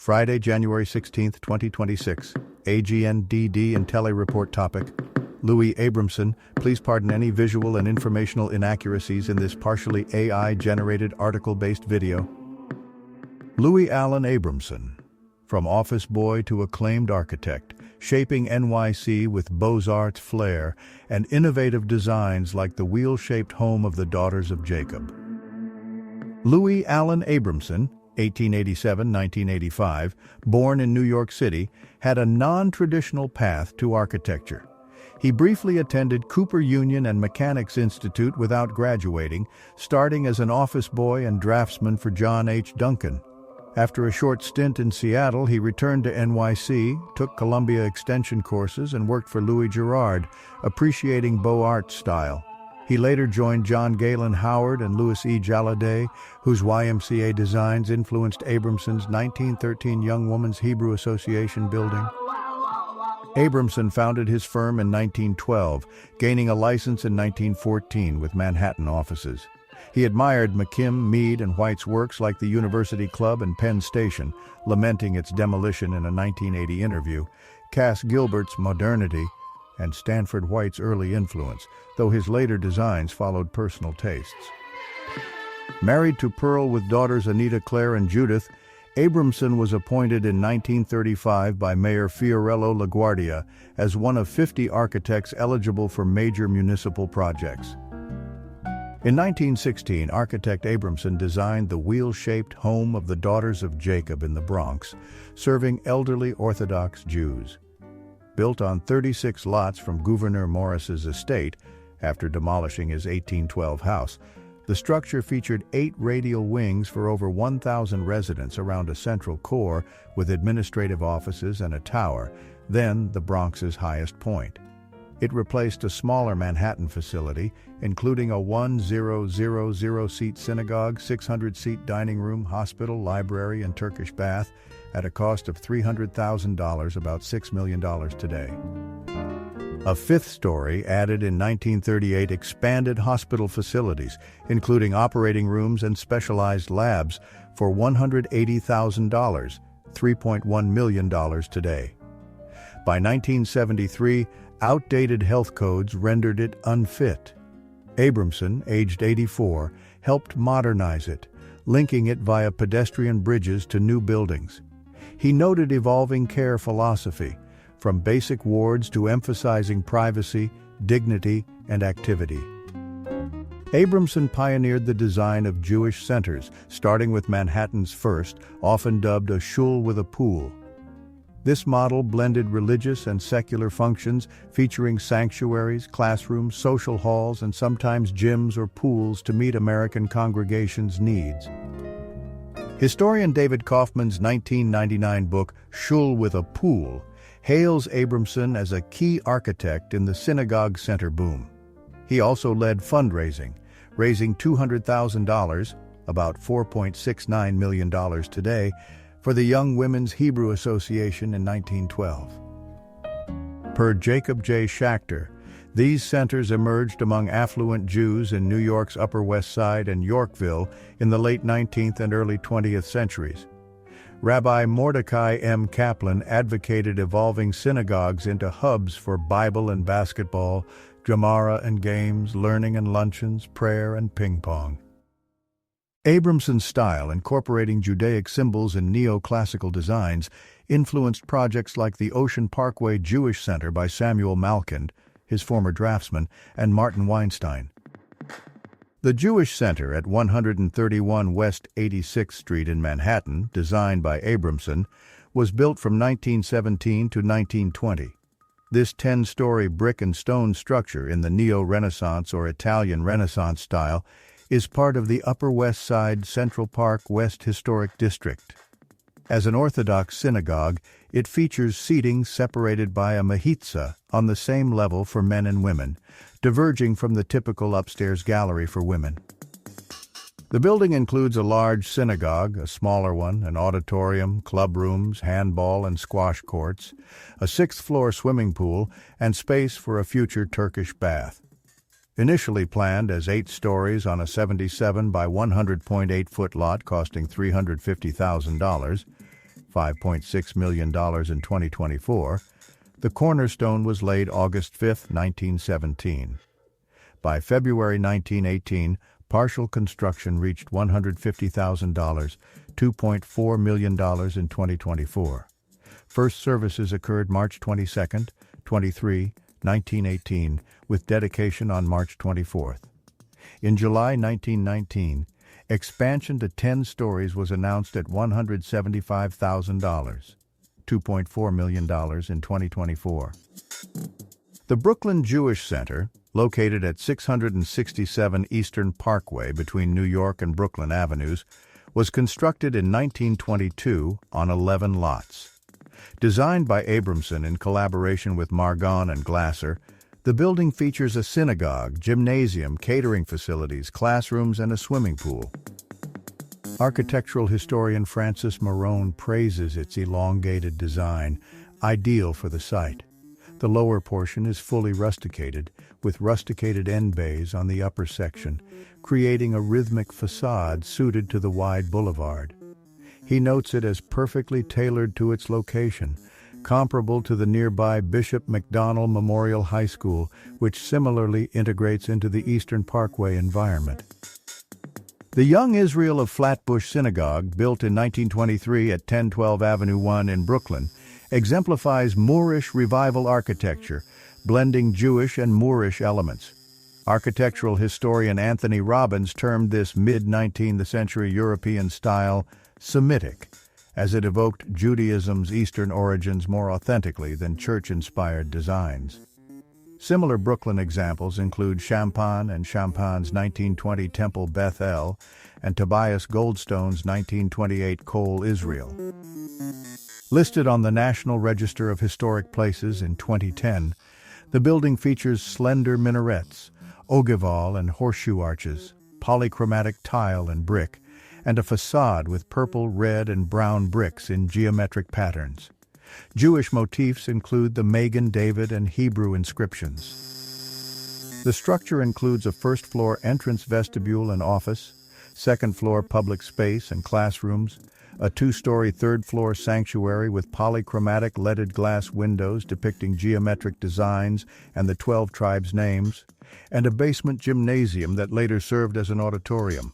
Friday, January 16, 2026. AGNDD intelliReport topic. Louis Abramson, please pardon any visual and informational inaccuracies in this partially AI-generated article-based video. Louis Allen Abramson, from office boy to acclaimed architect, shaping NYC with Beaux-Arts flair and innovative designs like the wheel-shaped home of the Daughters of Jacob. Louis Allen Abramson, 1887-1985, born in New York City, had a non-traditional path to architecture. He briefly attended Cooper Union and Mechanics Institute without graduating, starting as an office boy and draftsman for John H. Duncan. After a short stint in Seattle, he returned to NYC, took Columbia Extension courses, and worked for Louis Girard, appreciating Beaux-Arts style. He later joined John Galen Howard and Louis E. Jalliday, whose YMCA designs influenced Abramson's 1913 Young Women's Hebrew Association building. Abramson founded his firm in 1912, gaining a license in 1914 with Manhattan offices. He admired McKim, Mead, and White's works like the University Club and Penn Station, lamenting its demolition in a 1980 interview, Cass Gilbert's modernity, and Stanford White's early influence, though his later designs followed personal tastes. Married to Pearl with daughters Anita Claire and Judith, Abramson was appointed in 1935 by Mayor Fiorello LaGuardia as one of 50 architects eligible for major municipal projects. In 1916, architect Abramson designed the wheel-shaped home of the Daughters of Jacob in the Bronx, serving elderly Orthodox Jews. Built on 36 lots from Gouverneur Morris's estate, after demolishing his 1812 house, the structure featured 8 radial wings for over 1,000 residents around a central core with administrative offices and a tower, then the Bronx's highest point. It replaced a smaller Manhattan facility, including a 1,000-seat synagogue, 600-seat dining room, hospital, library, and Turkish bath, at a cost of $300,000, about $6 million today. A 5th story, added in 1938, expanded hospital facilities, including operating rooms and specialized labs, for $180,000, $3.1 million today. By 1973, outdated health codes rendered it unfit. Abramson, aged 84, helped modernize it, linking it via pedestrian bridges to new buildings. He noted evolving care philosophy, from basic wards to emphasizing privacy, dignity, and activity. Abramson pioneered the design of Jewish centers, starting with Manhattan's first, often dubbed a shul with a pool. This model blended religious and secular functions, featuring sanctuaries, classrooms, social halls, and sometimes gyms or pools to meet American congregations' needs. Historian David Kaufman's 1999 book, Shul with a Pool, hails Abramson as a key architect in the synagogue center boom. He also led fundraising, raising $200,000, about $4.69 million today, for the Young Women's Hebrew Association in 1912. Per Jacob J. Schachter, these centers emerged among affluent Jews in New York's Upper West Side and Yorkville in the late 19th and early 20th centuries. Rabbi Mordecai M. Kaplan advocated evolving synagogues into hubs for Bible and basketball, Gemara and games, learning and luncheons, prayer and ping pong. Abramson's style, incorporating Judaic symbols and neoclassical designs, influenced projects like the Ocean Parkway Jewish Center by Samuel Malkind, his former draftsman, and Martin Weinstein. The Jewish Center at 131 West 86th Street in Manhattan, designed by Abramson, was built from 1917 to 1920. This 10-story brick and stone structure in the Neo-Renaissance or Italian Renaissance style is part of the Upper West Side Central Park West Historic District. As an Orthodox synagogue, it features seating separated by a mechitza on the same level for men and women, diverging from the typical upstairs gallery for women. The building includes a large synagogue, a smaller one, an auditorium, club rooms, handball and squash courts, a 6th-floor swimming pool, and space for a future Turkish bath. Initially planned as 8 stories on a 77 by 100.8-foot lot costing $350,000, $5.6 million in 2024, the cornerstone was laid August 5, 1917. By February 1918, partial construction reached $150,000, $2.4 million in 2024. First services occurred March 22, 23, 1918, with dedication on March 24. In July 1919, expansion to 10 stories was announced at $175,000, $2.4 million in 2024. The Brooklyn Jewish Center, located at 667 Eastern Parkway between New York and Brooklyn Avenues, was constructed in 1922 on 11 lots. Designed by Abramson in collaboration with Margon and Glasser, the building features a synagogue, gymnasium, catering facilities, classrooms, and a swimming pool. Architectural historian Francis Marone praises its elongated design, ideal for the site. The lower portion is fully rusticated, with rusticated end bays on the upper section, creating a rhythmic facade suited to the wide boulevard. He notes it as perfectly tailored to its location, comparable to the nearby Bishop McDonnell Memorial High School, which similarly integrates into the Eastern Parkway environment. The Young Israel of Flatbush Synagogue, built in 1923 at 1012 Avenue 1 in Brooklyn, exemplifies Moorish revival architecture, blending Jewish and Moorish elements. Architectural historian Anthony Robbins termed this mid-19th century European style Semitic, as it evoked Judaism's Eastern origins more authentically than church-inspired designs. Similar Brooklyn examples include Champagne and Champagne's 1920 Temple Beth El and Tobias Goldstone's 1928 Cole Israel. Listed on the National Register of Historic Places in 2010, the building features slender minarets, ogival and horseshoe arches, polychromatic tile and brick, and a facade with purple, red, and brown bricks in geometric patterns. Jewish motifs include the Magen David and Hebrew inscriptions. The structure includes a first-floor entrance vestibule and office, second-floor public space and classrooms, a two-story third-floor sanctuary with polychromatic leaded glass windows depicting geometric designs and the 12 tribes' names, and a basement gymnasium that later served as an auditorium.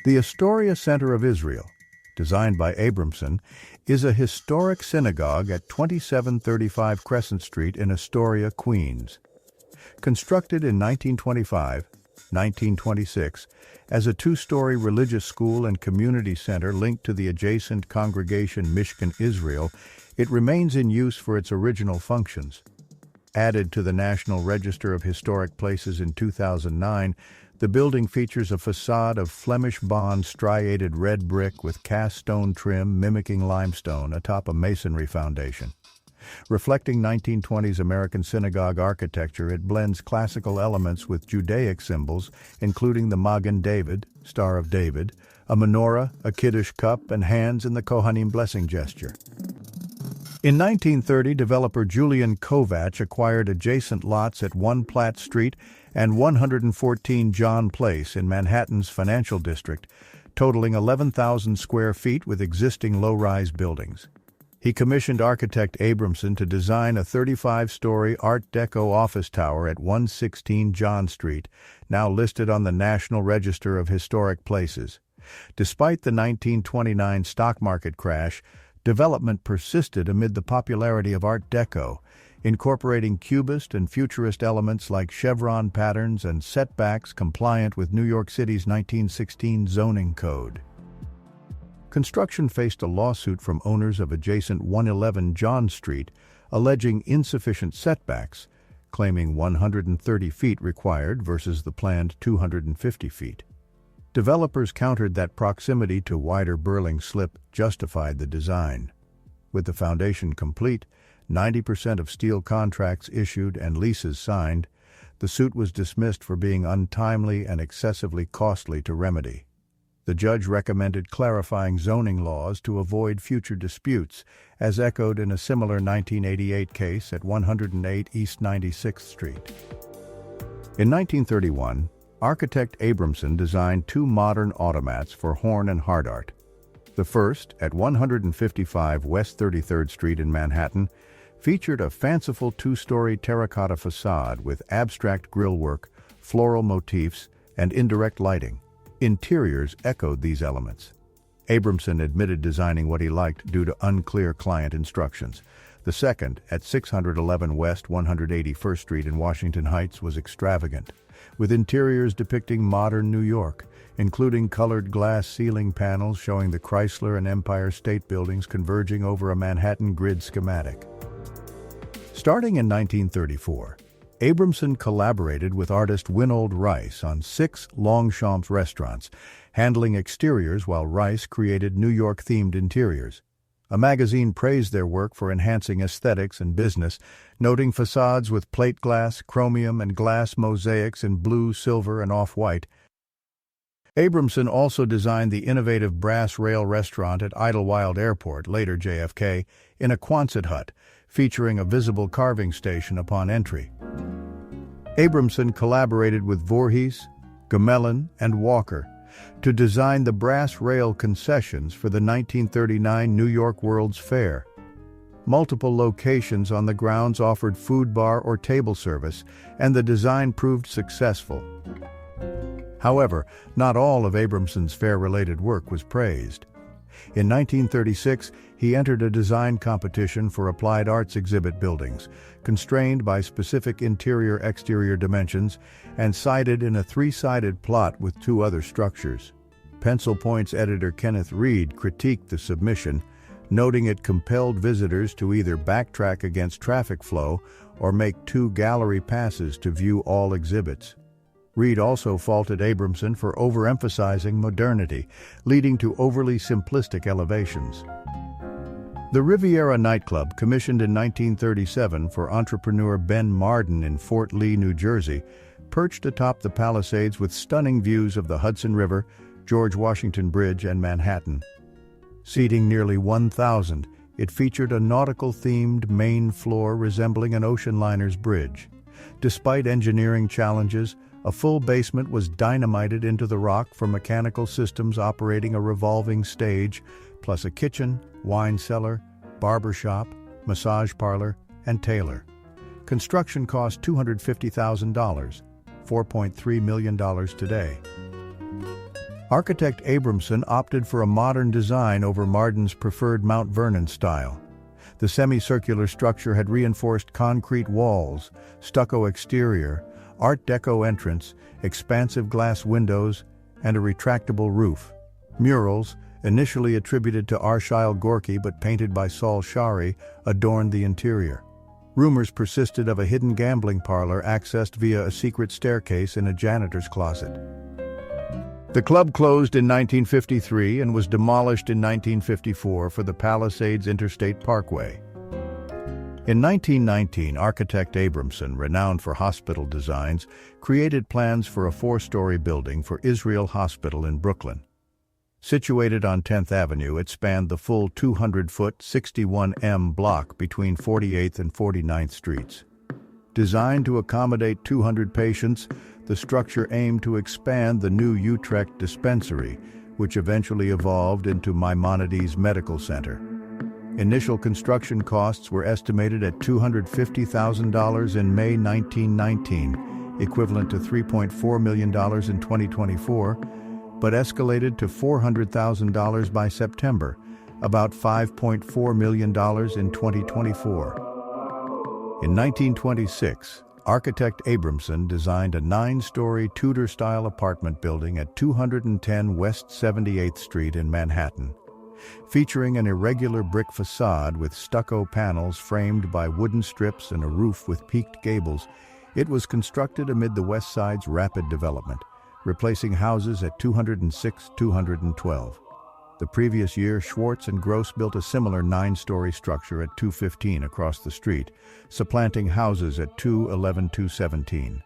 The Astoria Center of Israel, designed by Abramson, is a historic synagogue at 2735 Crescent Street in Astoria, Queens. Constructed in 1925-1926 as a two-story religious school and community center linked to the adjacent congregation Mishkan Israel, it remains in use for its original functions. Added to the National Register of Historic Places in 2009, the building features a facade of Flemish bond striated red brick with cast stone trim mimicking limestone atop a masonry foundation. Reflecting 1920s American synagogue architecture, it blends classical elements with Judaic symbols, including the Magen David, Star of David, a menorah, a Kiddush cup, and hands in the Kohanim blessing gesture. In 1930, developer Julian Kovach acquired adjacent lots at 1 Platt Street and 114 John Place in Manhattan's financial district, totaling 11,000 square feet with existing low-rise buildings. He commissioned architect Abramson to design a 35-story Art Deco office tower at 116 John Street, now listed on the National Register of Historic Places. Despite the 1929 stock market crash, development persisted amid the popularity of Art Deco, incorporating Cubist and Futurist elements like chevron patterns and setbacks compliant with New York City's 1916 zoning code. Construction faced a lawsuit from owners of adjacent 111 John Street, alleging insufficient setbacks, claiming 130 feet required versus the planned 250 feet. Developers countered that proximity to wider Burling slip justified the design. With the foundation complete, 90% of steel contracts issued and leases signed, the suit was dismissed for being untimely and excessively costly to remedy. The judge recommended clarifying zoning laws to avoid future disputes, as echoed in a similar 1988 case at 108 East 96th Street. In 1931, architect Abramson designed two modern automats for Horn and Hardart. The first, at 155 West 33rd Street in Manhattan, featured a fanciful two-story terracotta facade with abstract grillwork, floral motifs, and indirect lighting. Interiors echoed these elements. Abramson admitted designing what he liked due to unclear client instructions. The second, at 611 West 181st Street in Washington Heights, was extravagant, with interiors depicting modern New York, including colored glass ceiling panels showing the Chrysler and Empire State Buildings converging over a Manhattan grid schematic. Starting in 1934, Abramson collaborated with artist Winold Rice on 6 Longchamps restaurants, handling exteriors while Rice created New York-themed interiors. A magazine praised their work for enhancing aesthetics and business, noting facades with plate glass, chromium, and glass mosaics in blue, silver, and off-white. Abramson also designed the innovative brass rail restaurant at Idlewild Airport, later JFK, in a Quonset hut, featuring a visible carving station upon entry. Abramson collaborated with Voorhees, Gmelin, and Walker to design the brass rail concessions for the 1939 New York World's Fair. Multiple locations on the grounds offered food bar or table service, and the design proved successful. However, not all of Abramson's fair-related work was praised. In 1936, he entered a design competition for applied arts exhibit buildings, constrained by specific interior-exterior dimensions, and cited in a 3-sided plot with 2 other structures. Pencil Point's editor Kenneth Reed critiqued the submission, noting it compelled visitors to either backtrack against traffic flow or make 2 gallery passes to view all exhibits. Reed also faulted Abramson for overemphasizing modernity, leading to overly simplistic elevations. The Riviera nightclub, commissioned in 1937 for entrepreneur Ben Marden in Fort Lee, New Jersey, perched atop the Palisades with stunning views of the Hudson River, George Washington Bridge, and Manhattan. Seating nearly 1,000, it featured a nautical-themed main floor resembling an ocean liner's bridge. Despite engineering challenges, a full basement was dynamited into the rock for mechanical systems operating a revolving stage, plus a kitchen, wine cellar, barber shop, massage parlor, and tailor. Construction cost $250,000, $4.3 million today. Architect Abramson opted for a modern design over Marden's preferred Mount Vernon style. The semicircular structure had reinforced concrete walls, stucco exterior, Art Deco entrance, expansive glass windows, and a retractable roof. Murals, initially attributed to Arshile Gorky but painted by Saul Shari, adorned the interior. Rumors persisted of a hidden gambling parlor accessed via a secret staircase in a janitor's closet. The club closed in 1953 and was demolished in 1954 for the Palisades Interstate Parkway. In 1919, architect Abramson, renowned for hospital designs, created plans for a 4-story building for Israel Hospital in Brooklyn. Situated on 10th Avenue, it spanned the full 200-foot 61M block between 48th and 49th Streets. Designed to accommodate 200 patients, the structure aimed to expand the new Utrecht dispensary, which eventually evolved into Maimonides Medical Center. Initial construction costs were estimated at $250,000 in May 1919, equivalent to $3.4 million in 2024, but escalated to $400,000 by September, about $5.4 million in 2024. In 1926, architect Abramson designed a 9-story Tudor-style apartment building at 210 West 78th Street in Manhattan. Featuring an irregular brick facade with stucco panels framed by wooden strips and a roof with peaked gables, it was constructed amid the West Side's rapid development, replacing houses at 206-212. The previous year, Schwartz and Gross built a similar 9-story structure at 215 across the street, supplanting houses at 211-217.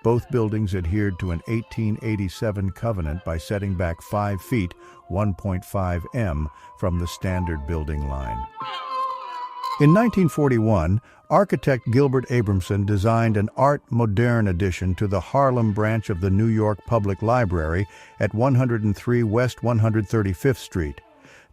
Both buildings adhered to an 1887 covenant by setting back 5 feet, 1.5 m, from the standard building line. In 1941, architect Gilbert Abramson designed an Art Moderne addition to the Harlem branch of the New York Public Library at 103 West 135th Street.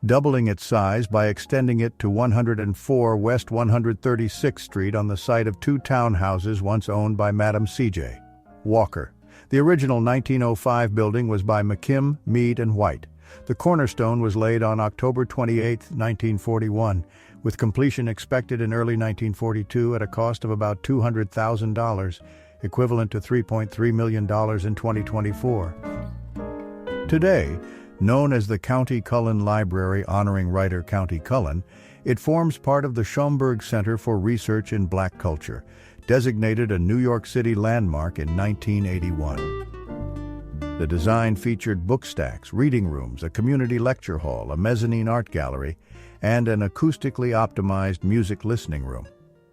doubling its size by extending it to 104 West 136th Street on the site of two townhouses once owned by Madam C.J. Walker. The original 1905 building was by McKim, Mead, and White. The cornerstone was laid on October 28, 1941, with completion expected in early 1942 at a cost of about $200,000, equivalent to $3.3 million in 2024. Today, known as the County Cullen Library honoring writer County Cullen, it forms part of the Schomburg Center for Research in Black Culture, designated a New York City landmark in 1981. The design featured book stacks, reading rooms, a community lecture hall, a mezzanine art gallery, and an acoustically optimized music listening room.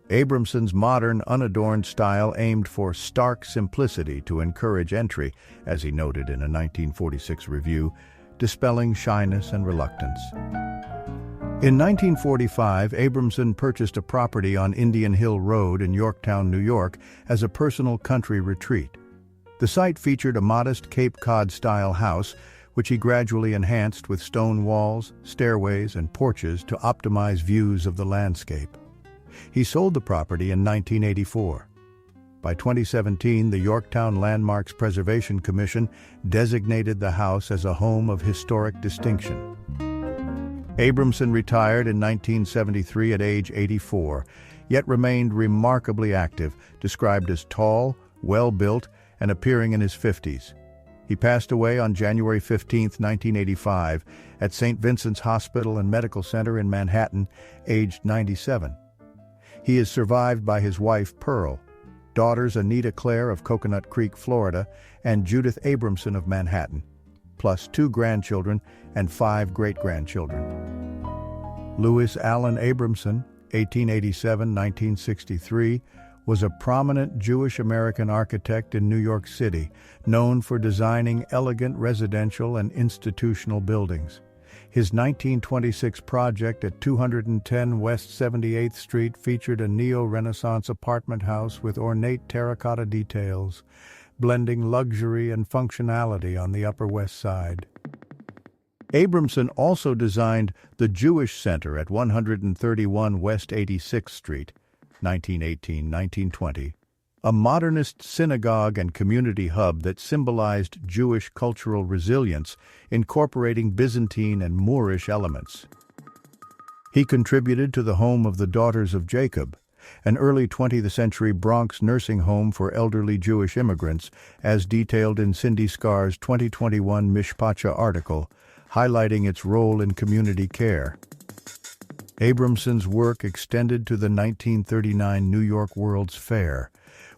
Abramson's modern, unadorned style aimed for stark simplicity to encourage entry, as he noted in a 1946 review, dispelling shyness and reluctance. In 1945, Abramson purchased a property on Indian Hill Road in Yorktown, New York, as a personal country retreat. The site featured a modest Cape Cod-style house, which he gradually enhanced with stone walls, stairways, and porches to optimize views of the landscape. He sold the property in 1984. By 2017, the Yorktown Landmarks Preservation Commission designated the house as a home of historic distinction. Abramson retired in 1973 at age 84, yet remained remarkably active, described as tall, well-built, and appearing in his 50s. He passed away on January 15, 1985, at St. Vincent's Hospital and Medical Center in Manhattan, aged 97. He is survived by his wife, Pearl, daughters Anita Claire of Coconut Creek, Florida, and Judith Abramson of Manhattan, plus 2 grandchildren and 5 great-grandchildren. Louis Allen Abramson, 1887-1963, was a prominent Jewish-American architect in New York City, known for designing elegant residential and institutional buildings. His 1926 project at 210 West 78th Street featured a neo-Renaissance apartment house with ornate terracotta details, blending luxury and functionality on the Upper West Side. Abramson also designed the Jewish Center at 131 West 86th Street, 1918-1920, a modernist synagogue and community hub that symbolized Jewish cultural resilience, incorporating Byzantine and Moorish elements. He contributed to the home of the Daughters of Jacob, an early 20th century Bronx nursing home for elderly Jewish immigrants, as detailed in Cindy Scar's 2021 Mishpacha article, highlighting its role in community care. Abramson's work extended to the 1939 New York World's Fair,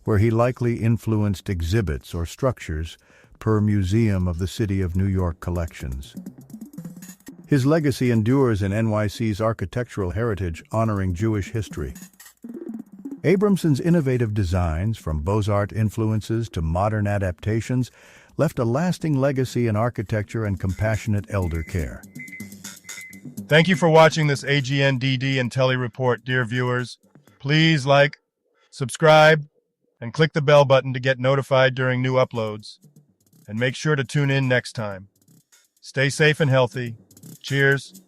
where he likely influenced exhibits or structures per Museum of the City of New York collections. His legacy endures in NYC's architectural heritage honoring Jewish history. Abramson's innovative designs, from Beaux-Arts influences to modern adaptations, left a lasting legacy in architecture and compassionate elder care. Thank you for watching this AGNDD intelliReport, dear viewers. Please like, subscribe, and click the bell button to get notified during new uploads. And make sure to tune in next time. Stay safe and healthy. Cheers.